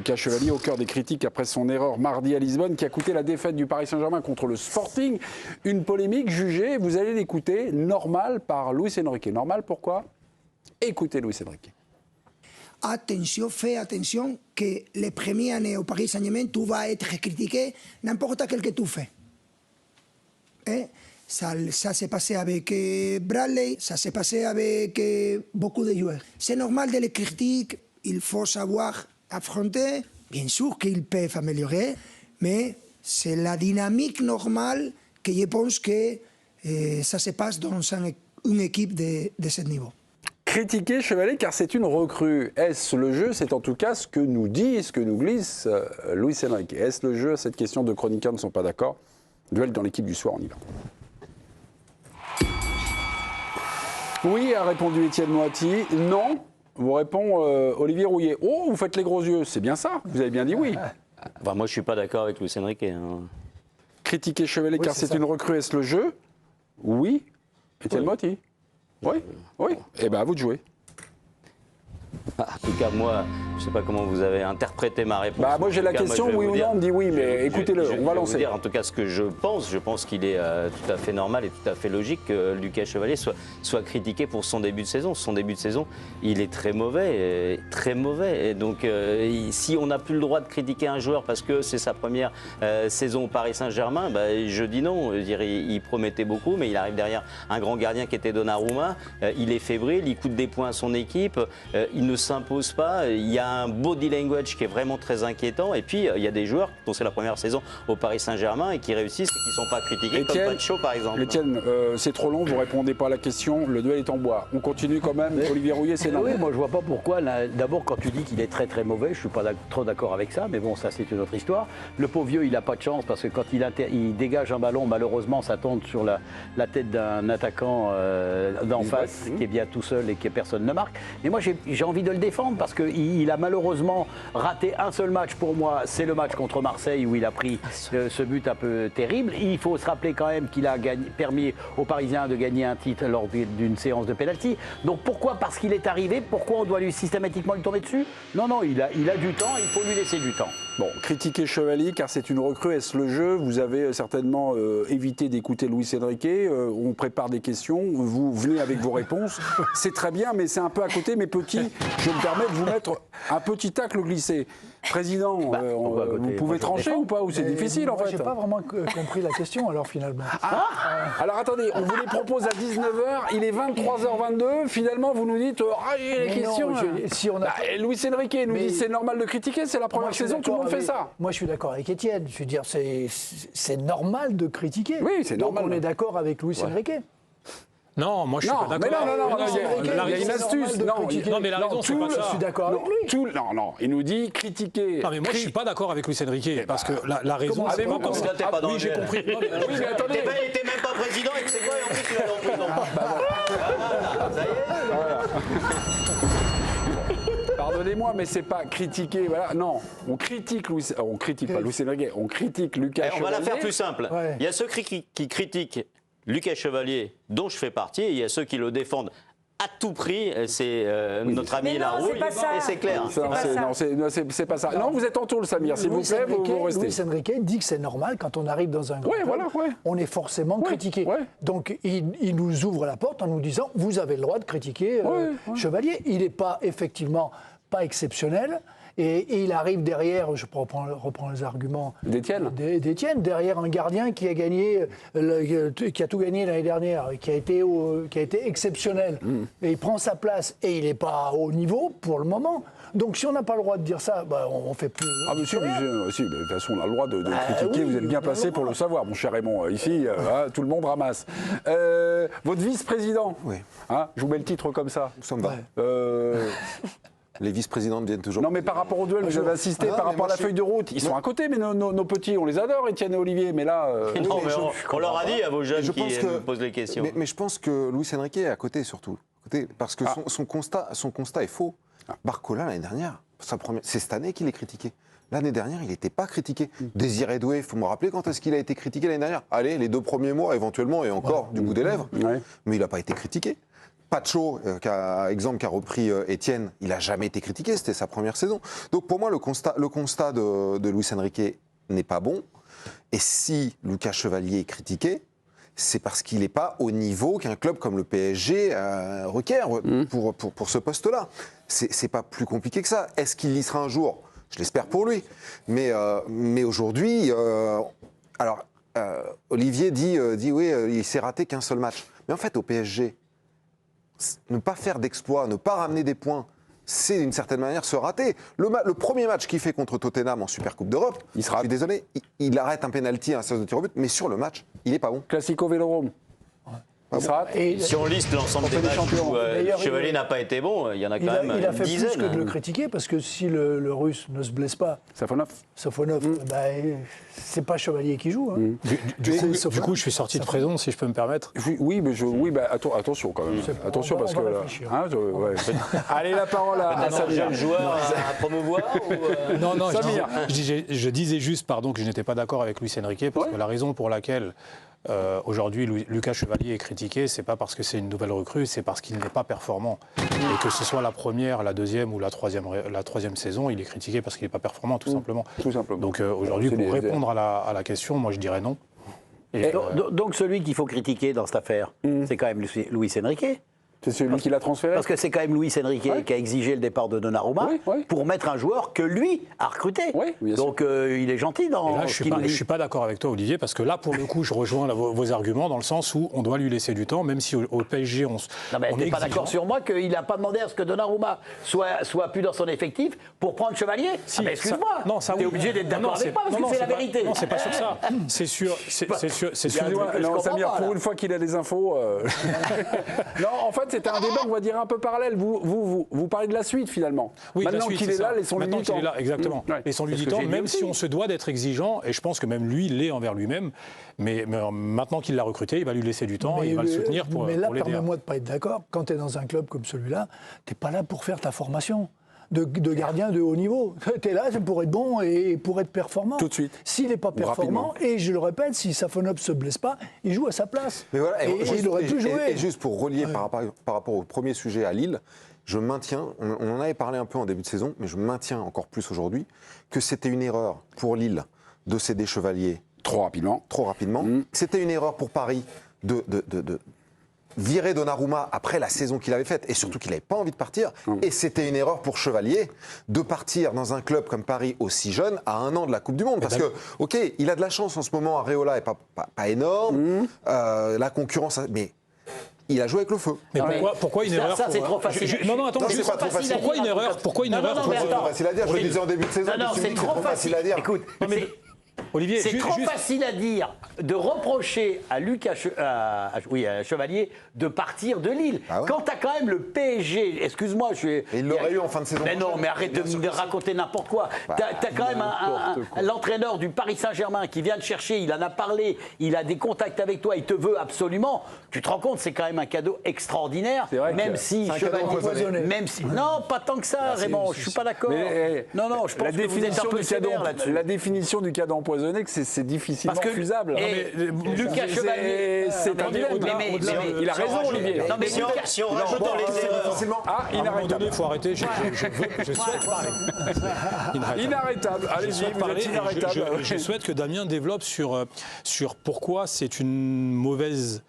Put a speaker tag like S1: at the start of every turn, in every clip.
S1: Lucas Chevalier au cœur des critiques après son erreur mardi à Lisbonne qui a coûté la défaite du Paris Saint-Germain contre le Sporting. Une polémique jugée, vous allez l'écouter, normale par Luis Enrique. Normal pourquoi? Écoutez Luis Enrique.
S2: Attention, fais attention que les premières années au Paris Saint-Germain, tu vas être critiqué n'importe quel que tu fais. Et ça s'est passé avec Bradley, ça s'est passé avec beaucoup de joueurs. C'est normal de les critiquer, il faut savoir affronter. Bien sûr qu'ils peuvent améliorer, mais c'est la dynamique normale que je pense que ça se passe dans une équipe de ce niveau.
S1: Critiquer Chevalier car c'est une recrue. Est-ce le jeu? C'est en tout cas ce que nous dit, ce que nous glisse Luis Enrique. Est-ce le jeu? Cette question de chroniqueurs ne sont pas d'accord. Duel dans l'équipe du soir, on y va. Oui, a répondu Étienne Moati. Non, vous répond Olivier Rouillet. Oh, vous faites les gros yeux. C'est bien ça. Vous avez bien dit oui.
S3: Enfin, moi, je suis pas d'accord avec Luis Enrique. Hein.
S1: Critiquer Chevalier car c'est une recrue. Est-ce le jeu? Oui. Étienne Moati. Oui, oui. Eh bien, à vous de jouer.
S3: En tout cas, moi, je ne sais pas comment vous avez interprété ma réponse.
S1: Bah, moi, j'ai la question, oui ou non, on me dit oui, mais écoutez-le, on va lancer.
S3: En tout cas, ce que je pense qu'il est tout à fait normal et tout à fait logique que Lucas Chevalier soit critiqué pour son début de saison. Son début de saison, il est très mauvais, très mauvais. Et donc, si on n'a plus le droit de critiquer un joueur parce que c'est sa première saison au Paris Saint-Germain, bah, je dis non. Je veux dire, il promettait beaucoup, mais il arrive derrière un grand gardien qui était Donnarumma. Il est fébrile, il coûte des points à son équipe. Il ne s'impose pas. Il y a un body language qui est vraiment très inquiétant. Et puis, il y a des joueurs dont c'est la première saison au Paris Saint-Germain et qui réussissent et qui ne sont pas critiqués, comme Pacho, par exemple.
S1: Étienne, c'est trop long, vous ne répondez pas à la question. Le duel est en bois. On continue quand même. Olivier Rouillet, c'est normal.
S4: Oui, moi, je ne vois pas pourquoi. D'abord, quand tu dis qu'il est très, très mauvais, je ne suis pas trop d'accord avec ça. Mais bon, ça, c'est une autre histoire. Le pauvre vieux, il n'a pas de chance parce que quand il dégage un ballon, malheureusement, ça tombe sur la tête d'un attaquant d'en face qui est bien tout seul et que personne ne marque. Mais moi, j'ai envie de le défendre parce qu'il a malheureusement raté un seul match pour moi, c'est le match contre Marseille où il a pris ce but un peu terrible. Il faut se rappeler quand même qu'il a permis aux Parisiens de gagner un titre lors d'une séance de pénalty. Donc pourquoi? Parce qu'il est arrivé, pourquoi on doit systématiquement lui tomber dessus? Non, non, il a du temps, il faut lui laisser du temps.
S1: Bon, critiquer Chevalier car c'est une recrue, est-ce le jeu? Vous avez certainement évité d'écouter Luis Enrique, on prépare des questions, vous venez avec vos réponses. C'est très bien, mais c'est un peu à côté, mes petits. Je me permets de vous mettre un petit tacle glissé. Président, vous pouvez trancher ou pas? Ou c'est difficile en fait?
S5: J'ai pas vraiment compris la question alors finalement.
S1: Alors attendez, on vous les propose à 19h, il est 23h22, finalement vous nous dites les questions. Luis Enrique nous dit c'est normal de critiquer, c'est la première saison, tout le monde fait ça.
S5: Moi je suis d'accord avec Étienne, je veux dire c'est normal de critiquer.
S1: Oui, c'est normal.
S5: Donc on est d'accord avec Luis Enrique.
S6: Non, moi je suis pas d'accord.
S1: Non, il y a une astuce.
S6: Non, mais la raison, c'est pas ça.
S5: Je suis d'accord avec lui.
S1: Non, il nous dit critiquer.
S6: Non, mais moi je suis pas d'accord avec Luis Enrique parce que la raison, c'est pas parce que. Oui, j'ai compris. Oui,
S3: mais attendez. Il était même pas président et c'est quoi? Et en plus, il est en prison. Ça y est.
S1: Pardonnez-moi, mais c'est pas critiquer. Voilà, non, on critique pas Luis Enrique, on critique Lucas Chevalier.
S3: On va la faire plus simple. Il y a ceux qui critiquent Lucas Chevalier, dont je fais partie, et il y a ceux qui le défendent à tout prix, c'est notre ami Larouille, et c'est clair.
S1: C'est pas ça. Non, vous êtes en tour, Samir, s'il vous plaît, vous restez.
S5: Luis Enrique dit que c'est normal, quand on arrive dans un grand club, on est forcément critiqué. Donc il nous ouvre la porte en nous disant, vous avez le droit de critiquer Chevalier. Il n'est pas, effectivement, pas exceptionnel. Et il arrive derrière, je reprends les arguments d'Étienne, derrière un gardien qui a gagné, qui a tout gagné l'année dernière, qui a été exceptionnel. Et il prend sa place et il n'est pas au niveau pour le moment. Donc si on n'a pas le droit de dire ça, on ne fait plus.
S1: Ah monsieur, de toute façon on a le droit de critiquer, vous êtes bien placé pour le savoir, mon cher Raymond. Ici, tout le monde ramasse. Votre vice-président, je vous mets le titre comme ça.
S7: Ça me va. Les vice-présidents viennent toujours.
S1: Non, mais par rapport au duel, vous avez assisté, par rapport à la feuille de route. Ils sont à côté, mais nos petits, on les adore, Étienne et Olivier, mais là.
S3: Non, mais on leur a dit à vos jeunes qui nous posent les questions.
S7: Mais je pense que Luis Enrique est à côté surtout. Parce que son constat est faux. Barcola, l'année dernière, c'est cette année qu'il est critiqué. L'année dernière, il n'était pas critiqué. Désiré Doué, il faut me rappeler quand est-ce qu'il a été critiqué l'année dernière. Allez, les 2 premiers mois, éventuellement, et encore, du bout des lèvres. Mais il n'a pas été critiqué. Pacho, exemple qu'a repris Étienne, il n'a jamais été critiqué, c'était sa première saison. Donc pour moi, le constat de Luis Enrique n'est pas bon. Et si Lucas Chevalier est critiqué, c'est parce qu'il n'est pas au niveau qu'un club comme le PSG requiert pour ce poste-là. C'est pas plus compliqué que ça. Est-ce qu'il y sera un jour ? Je l'espère pour lui. Mais aujourd'hui, Olivier dit oui, il s'est raté qu'un seul match. Mais en fait, au PSG, ne pas faire d'exploit, ne pas ramener des points, c'est d'une certaine manière se rater. Le premier match qu'il fait contre Tottenham en Supercoupe d'Europe, je suis désolé, il arrête un penalty à un 16 de tir au but, mais sur le match, il n'est pas bon.
S1: Classico Vélodrome.
S3: Si on liste l'ensemble des matchs où Chevalier n'a pas été bon, il y en a quand même
S5: il a fait
S3: une dizaine.
S5: plus que de le critiquer, parce que si le Russe ne se blesse pas,
S1: Safonov,
S5: c'est pas Chevalier qui joue. Hein.
S6: Du coup, je suis sorti de prison, si je peux me permettre.
S1: Oui, mais attention quand même. Attention parce que allez, la parole à Samir.
S3: Jeune joueur à promouvoir
S6: Non, je disais juste, pardon, que je n'étais pas d'accord avec Luis Enrique, parce que la raison pour laquelle aujourd'hui Lucas Chevalier est critiqué, c'est pas parce que c'est une nouvelle recrue, c'est parce qu'il n'est pas performant. Et que ce soit la première, la deuxième ou la troisième saison, il est critiqué parce qu'il n'est pas performant, tout simplement. Donc aujourd'hui, pour répondre à la question, moi je dirais non.
S4: Donc celui qu'il faut critiquer dans cette affaire, c'est quand même Luis Enrique.
S1: C'est celui qui l'a transféré.
S4: Parce que c'est quand même Luis Enrique qui a exigé le départ de Donnarumma pour mettre un joueur que lui a recruté. Donc il est gentil dans
S6: là, je ne suis pas d'accord avec toi, Olivier, parce que là, pour le coup, je rejoins vos arguments dans le sens où on doit lui laisser du temps, même si au PSG, on
S4: n'est pas d'accord sur moi qu'il n'a pas demandé à ce que Donnarumma soit plus dans son effectif pour prendre Chevalier.
S6: Si,
S4: excuse-moi, tu es obligé d'être d'accord avec moi, parce que c'est la vérité.
S6: Non, c'est pas sur ça. C'est sûr.
S1: Non, Samir, pour une fois qu'il a des infos. Non, en fait, c'était un débat, on va dire, un peu parallèle. Vous parlez de la suite, finalement.
S6: Oui,
S1: maintenant qu'il est là, laissons-lui du temps.
S6: Exactement. Laissons-lui du temps, même si on se doit d'être exigeant, et je pense que même lui l'est envers lui-même. Mais maintenant qu'il l'a recruté, il va lui laisser du temps, et il va le soutenir pour l'aider.
S5: Mais là, permets-moi de ne pas être d'accord. Quand tu es dans un club comme celui-là, tu n'es pas là pour faire ta formation de gardien de haut niveau. Tu es là pour être bon et pour être performant.
S1: Tout de suite.
S5: S'il n'est pas performant, et je le répète, si Safonov ne se blesse pas, il joue à sa place.
S7: Mais voilà,
S5: il aurait pu jouer.
S7: Et juste pour relier par rapport au premier sujet à Lille, je maintiens, on en avait parlé un peu en début de saison, mais je maintiens encore plus aujourd'hui, que c'était une erreur pour Lille de céder Chevalier
S1: trop rapidement.
S7: C'était une erreur pour Paris de virer Donnarumma après la saison qu'il avait faite, et surtout qu'il n'avait pas envie de partir. Et c'était une erreur pour Chevalier de partir dans un club comme Paris aussi jeune, à 1 an de la Coupe du Monde. Parce que, ok, il a de la chance en ce moment, Areola n'est pas énorme, la concurrence... Mais il a joué avec le feu.
S6: Mais pourquoi une erreur
S4: c'est trop facile.
S7: Non, attends, c'est pas trop facile.
S6: Pourquoi une erreur
S7: C'est trop facile à dire, je le disais en début de saison.
S4: Non, c'est trop facile à dire. Écoute,
S6: Olivier,
S4: c'est trop facile à dire de reprocher à Chevalier de partir de Lille. Quand tu as quand même le PSG, excuse-moi,
S7: il l'aurait eu en fin de saison.
S4: Mais non, mais arrête de raconter n'importe quoi. Tu as quand même l'entraîneur du Paris Saint-Germain qui vient te chercher, il en a parlé, il a des contacts avec toi, il te veut absolument. Tu te rends compte, c'est quand même un cadeau extraordinaire, même si Chevalier... Non, pas tant que ça, Raymond, je ne suis pas d'accord. Non, je pense que vous êtes un peu sévère là-dessus.
S1: La définition du cadeau empoisonné, que c'est difficilement faisable.
S4: Lucas Chevalier,
S1: c'est un dilemme. Il a raison, Olivier.
S3: Non, mais si on rajoute dans les erreurs...
S6: À un moment donné, il faut arrêter. Je souhaite parler.
S1: Inarrêtable. Allez-y, vous êtes inarrêtable.
S6: Je souhaite que Damien développe sur pourquoi c'est une mauvaise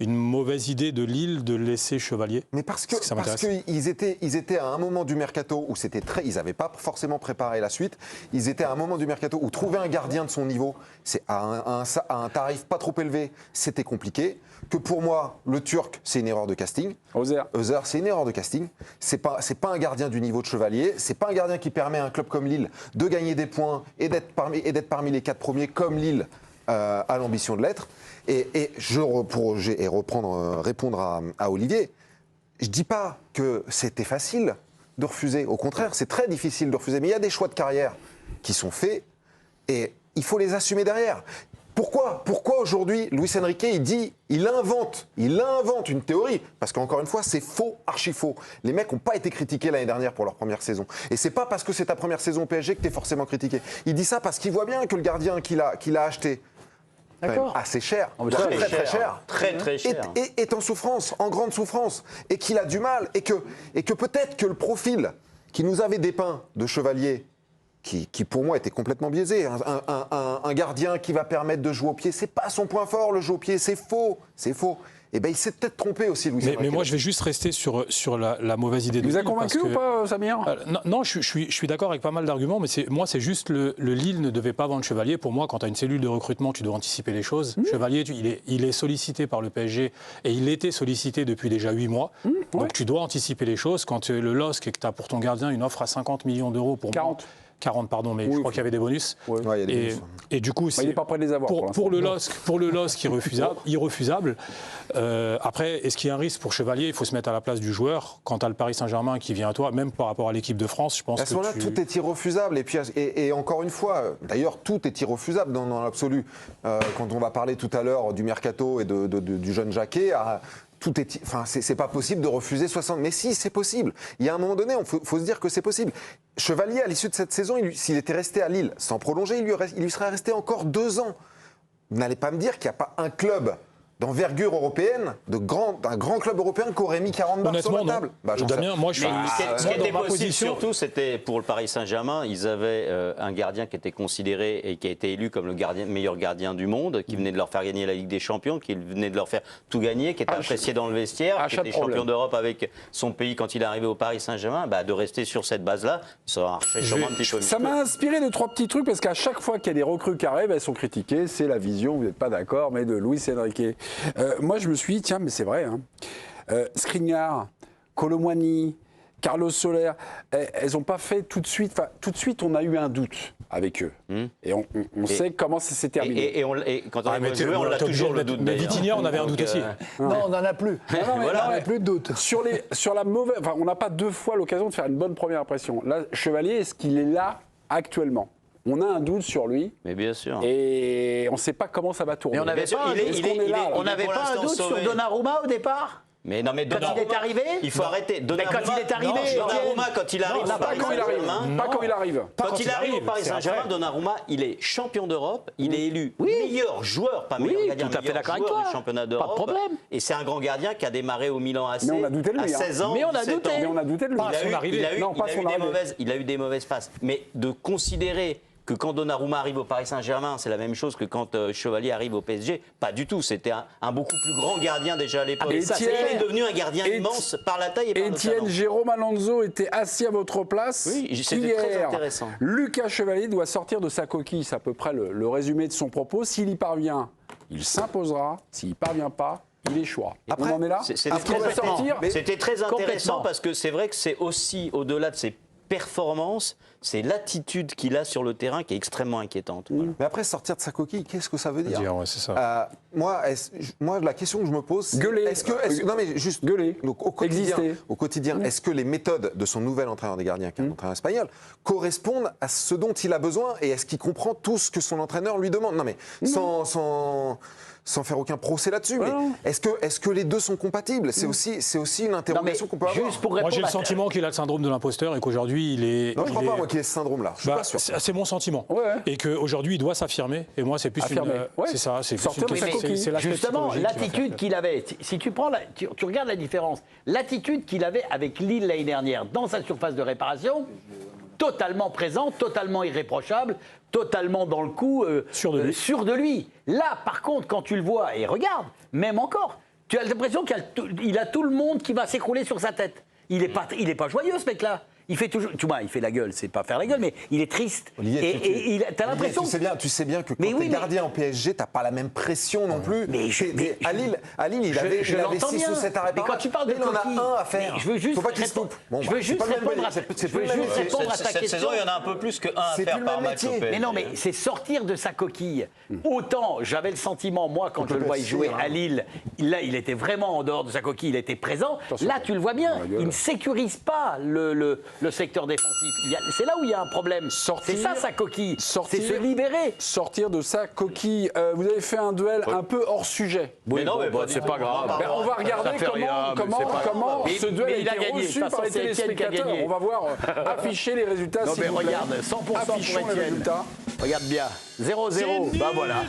S6: idée de Lille de laisser Chevalier.
S7: Mais parce qu'ils étaient à un moment du mercato où c'était ils n'avaient pas forcément préparé la suite. Ils étaient à un moment du mercato où trouver un gardien de son niveau, c'est à un tarif pas trop élevé, c'était compliqué. Que pour moi, le Turc, c'est une erreur de casting. Özer, c'est une erreur de casting. C'est pas un gardien du niveau de Chevalier. C'est pas un gardien qui permet à un club comme Lille de gagner des points et d'être parmi les 4 premiers, comme Lille a l'ambition de l'être. Et répondre à Olivier, je ne dis pas que c'était facile de refuser. Au contraire, c'est très difficile de refuser. Mais il y a des choix de carrière qui sont faits et il faut les assumer derrière. Pourquoi aujourd'hui, Luis Enrique, il invente une théorie? Parce qu'encore une fois, c'est faux, archi faux. Les mecs n'ont pas été critiqués l'année dernière pour leur première saison. Et c'est pas parce que c'est ta première saison au PSG que tu es forcément critiqué. Il dit ça parce qu'il voit bien que le gardien qu'il a acheté,
S5: D'accord.
S7: assez cher,
S3: Très cher. Très cher.
S7: est en souffrance, en grande souffrance, et qu'il a du mal, et que peut-être que le profil qui nous avait dépeint de Chevalier, qui pour moi était complètement biaisé, un gardien qui va permettre de jouer au pied, c'est pas son point fort, le jeu au pied, c'est faux. Eh ben, il s'est peut-être trompé aussi, Luis Enrique.
S6: Mais moi, je vais juste rester sur la mauvaise idée de
S1: Vous
S6: Lille.
S1: a convaincu ou pas, Samir?
S6: Non, je suis d'accord avec pas mal d'arguments, mais moi, c'est juste le Lille ne devait pas vendre Chevalier. Pour moi, quand tu as une cellule de recrutement, tu dois anticiper les choses. Chevalier, il est sollicité par le PSG et il était sollicité depuis déjà 8 mois. Donc tu dois anticiper les choses. Quand le LOSC et que tu as pour ton gardien une offre à 50 millions d'euros pour 40, pardon, mais je crois qu'il y avait des bonus.
S7: Ouais, il y a des bonus.
S6: Et du coup,
S1: il n'est pas prêt de les avoir.
S6: pour le LOSC, irrefusable. Après, est-ce qu'il y a un risque pour Chevalier? Il faut se mettre à la place du joueur. Quand tu as le Paris Saint-Germain qui vient à toi, même par rapport à l'équipe de France, je pense
S7: à ce moment-là, tout est irrefusable. Et encore une fois, d'ailleurs, tout est irrefusable dans l'absolu. Quand on va parler tout à l'heure du mercato et du jeune Jacquet, c'est pas possible de refuser 60. Mais si, c'est possible. Il y a un moment donné, il faut se dire que c'est possible. Chevalier, à l'issue de cette saison, s'il était resté à Lille sans prolonger, il lui serait resté encore 2 ans. Vous n'allez pas me dire qu'il n'y a pas un club d'envergure européenne, d'un grand club européen qui aurait mis 40 balles sur la table.
S6: Damien, moi je suis
S3: Ce qui était possible
S6: position.
S3: surtout, c'était pour le Paris Saint-Germain, ils avaient un gardien qui était considéré et qui a été élu comme le meilleur gardien du monde, qui venait de leur faire gagner la Ligue des Champions, qui venait de leur faire tout gagner, qui était apprécié dans le vestiaire, qui était champion d'Europe avec son pays quand il est arrivé au Paris Saint-Germain. De rester sur cette base-là, ça marchait sûrement un petit peu mieux.
S1: Ça m'a inspiré de 3 petits trucs, parce qu'à chaque fois qu'il y a des recrues qui arrivent, elles sont critiquées. C'est la vision, vous n'êtes pas d'accord, mais de Luis Enrique. Moi, je me suis dit, tiens, mais c'est vrai. Skriniar, Kolo Muani, Carlos Soler, elles n'ont pas fait tout de suite. Enfin, tout de suite, on a eu un doute avec eux. Et on sait comment ça s'est terminé.
S3: Et quand on a joué, on l'a toujours le doute.
S6: Mais Vitinha, on avait un doute aussi.
S5: Non, on n'en a plus. On n'a plus de doute.
S1: Sur la mauvaise. Enfin, on n'a pas 2 fois l'occasion de faire une bonne première impression. Là, Chevalier, est-ce qu'il est là actuellement? On a un doute sur lui.
S3: Mais bien sûr.
S1: Et on ne sait pas comment ça va tourner.
S5: Mais on n'avait pas un doute sur Donnarumma au départ?
S3: Mais non, mais
S5: quand il est arrivé,
S3: il faut arrêter.
S5: Donnarumma, quand il est arrivé,
S3: Donnarumma, quand il arrive,
S1: pas quand il arrive.
S3: Quand il arrive au Paris Saint-Germain, Donnarumma, il est champion d'Europe, il est élu meilleur joueur, pas meilleur gardien, meilleur joueur du championnat d'Europe.
S5: Pas de problème.
S3: Et c'est un grand gardien qui a démarré au Milan AC à 16 ans.
S5: Mais on a douté
S1: de lui.
S3: Il a eu des mauvaises passes. Mais de considérer que quand Donnarumma arrive au Paris Saint-Germain, c'est la même chose que quand Chevalier arrive au PSG. Pas du tout. C'était un beaucoup plus grand gardien déjà à l'époque. Il est devenu un gardien immense par la taille et par le talent.
S1: Jérôme Alonso était assis à votre place.
S3: Oui, c'était très intéressant.
S1: Lucas Chevalier doit sortir de sa coquille. C'est à peu près le résumé de son propos. S'il y parvient, il s'imposera. S'il n'y parvient pas, il échouera.
S3: Après,
S1: on en est là.
S3: C'était très intéressant parce que c'est vrai que c'est aussi, au-delà de ses performances, c'est l'attitude qu'il a sur le terrain qui est extrêmement inquiétante. Voilà.
S7: Mais après, sortir de sa coquille, qu'est-ce que ça veut dire?
S6: Ouais, c'est ça.
S7: Moi, la question que je me pose, c'est
S1: gueuler.
S7: Non, mais juste
S1: gueuler.
S7: Donc, au quotidien, est-ce que les méthodes de son nouvel entraîneur des gardiens, qui est un entraîneur espagnol, correspondent à ce dont il a besoin et est-ce qu'il comprend tout ce que son entraîneur lui demande? Non, mais sans faire aucun procès là-dessus, mais est-ce que les deux sont compatibles? C'est aussi une interrogation qu'on peut avoir.
S6: Moi, j'ai le sentiment qu'il a le syndrome de l'imposteur et qu'aujourd'hui, il est...
S7: Non, je ne crois pas, moi, qu'il ait ce syndrome-là. Je suis pas sûr.
S6: C'est mon sentiment. Et qu'aujourd'hui, il doit s'affirmer. Et moi, c'est plus c'est ça. C'est
S5: justement l'attitude qu'il avait. Si tu prends, tu regardes la différence. L'attitude qu'il avait avec Lille l'année dernière dans sa surface de réparation, totalement présent, totalement irréprochable, totalement dans le coup, sûr de lui. Là, par contre, quand tu le vois, et regarde, même encore, tu as l'impression qu'il a tout le monde qui va s'écrouler sur sa tête. Il est pas joyeux, ce mec-là. Il fait toujours, tu vois, il fait la gueule, c'est pas faire la gueule, mais il est triste.
S7: Olivier, t'as l'impression. Tu sais bien que quand t'es gardien en PSG, t'as pas la même pression non plus. À Lille, il avait 6 ou 7 arrêts.
S5: Mais quand tu parles de coquille,
S7: il en a un à faire.
S5: Je veux juste répondre à ta question.
S3: Cette saison, il y en a un peu plus que un à faire par match au PSG.
S5: Mais non, mais c'est sortir de sa coquille. Autant j'avais le sentiment, moi, quand je le voyais jouer à Lille, là, il était vraiment en dehors de sa coquille, il était présent. Là, tu le vois bien, il ne sécurise pas le secteur défensif. C'est là où il y a un problème. C'est ça sa coquille. C'est se libérer.
S1: Sortir de sa coquille. Vous avez fait un duel un peu hors sujet.
S5: Oui, non, mais c'est pas grave.
S1: On va regarder comment ce duel a été reçu par les téléspectateurs. On va voir afficher les résultats.
S5: Non, mais regarde, 100% pour Etienne. Regarde bien. 0-0. Bah voilà.